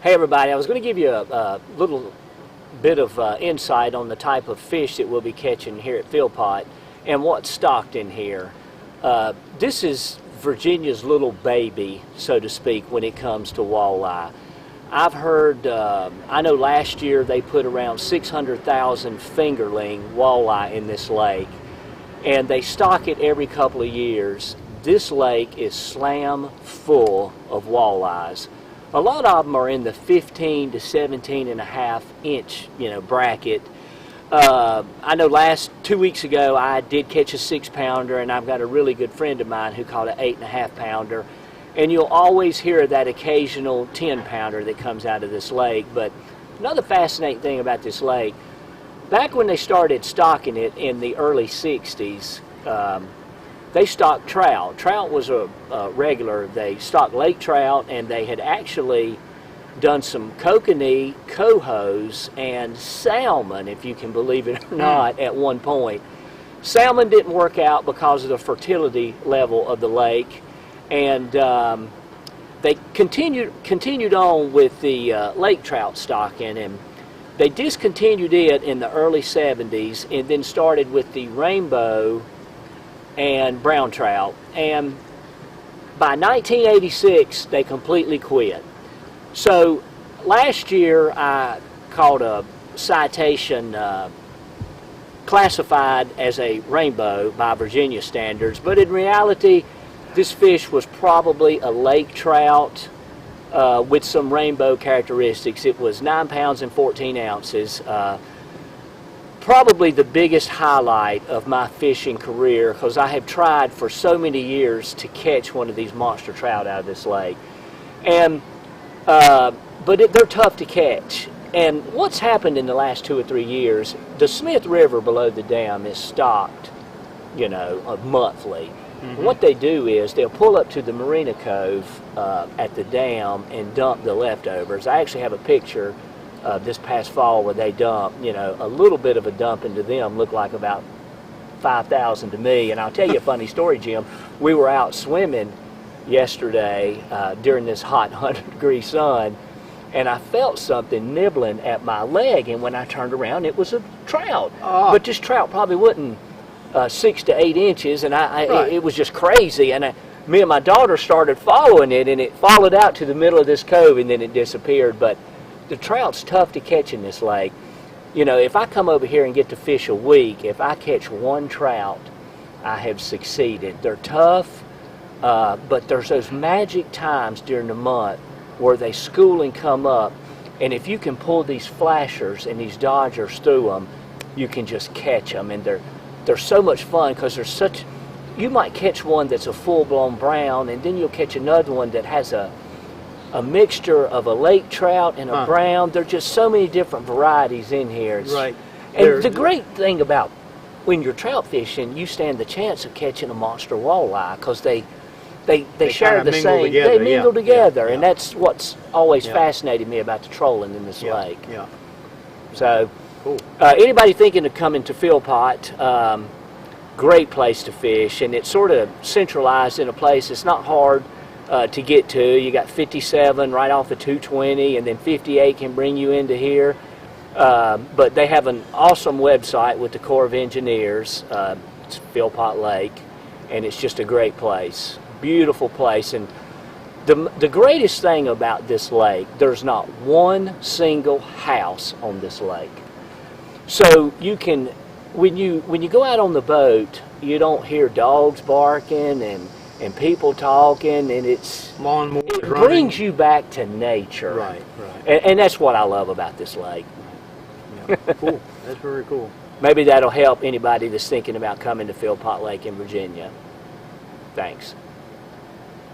Hey everybody, I was going to give you a little bit of insight on the type of fish that we'll be catching here at Philpott and what's stocked in here. This is Virginia's little baby, so to speak, when it comes to walleye. I've heard, I know last year they put around 600,000 fingerling walleye in this lake, and they stock it every couple of years. This lake is slam full of walleyes. A lot of them are in the 15 to 17 and a half inch, bracket. I know 2 weeks ago I did catch a 6-pounder, and I've got a really good friend of mine who caught an 8.5-pounder. And you'll always hear that occasional 10-pounder that comes out of this lake. But another fascinating thing about this lake, back when they started stocking it in the early 60s, they stocked trout. Trout was a regular. They stocked lake trout, and they had actually done some kokanee, cohos, and salmon, if you can believe it or not, at one point. Salmon didn't work out because of the fertility level of the lake, and they continued on with the lake trout stocking, and they discontinued it in the early 70s and then started with the rainbow and brown trout, and by 1986 they completely quit. So last year I caught a citation classified as a rainbow by Virginia standards, but in reality this fish was probably a lake trout with some rainbow characteristics. It was 9 pounds and 14 ounces. Probably the biggest highlight of my fishing career, because I have tried for so many years to catch one of these monster trout out of this lake. And but they're tough to catch. And what's happened in the last 2 or 3 years, the Smith River below the dam is stocked, monthly. Mm-hmm. What they do is they'll pull up to the Marina Cove at the dam and dump the leftovers. I actually have a picture this past fall where they dumped, a little bit of a dumping to them looked like about 5,000 to me. And I'll tell you a funny story, Jim. We were out swimming yesterday during this hot 100-degree sun, and I felt something nibbling at my leg, and when I turned around it was a trout. But this trout probably wasn't 6 to 8 inches, and it was just crazy. And me and my daughter started following it, and it followed out to the middle of this cove, and then it disappeared. But the trout's tough to catch in this lake. If I come over here and get to fish a week, if I catch one trout, I have succeeded. They're tough, but there's those magic times during the month where they school and come up, and if you can pull these flashers and these dodgers through them, you can just catch them, and they're so much fun because you might catch one that's a full-blown brown, and then you'll catch another one that has a mixture of a lake trout and a brown. There's just so many different varieties in here. Right. And the great thing about when you're trout fishing, you stand the chance of catching a monster walleye because they share the same. Together, they mingle together, yeah. And that's what's always fascinated me about the trolling in this lake. Yeah. So, cool. Anybody thinking of coming to Philpott, great place to fish, and it's sort of centralized in a place. It's not hard to get to. You got 57 right off of 220, and then 58 can bring you into here. But they have an awesome website with the Corps of Engineers. It's Philpott Lake, and it's just a great place. Beautiful place. And the greatest thing about this lake, there's not one single house on this lake. So you can, when you go out on the boat, you don't hear dogs barking and people talking, and it brings you back to nature. Right. And that's what I love about this lake. Yeah. Cool. That's very cool. Maybe that'll help anybody that's thinking about coming to Philpott Lake in Virginia. Thanks.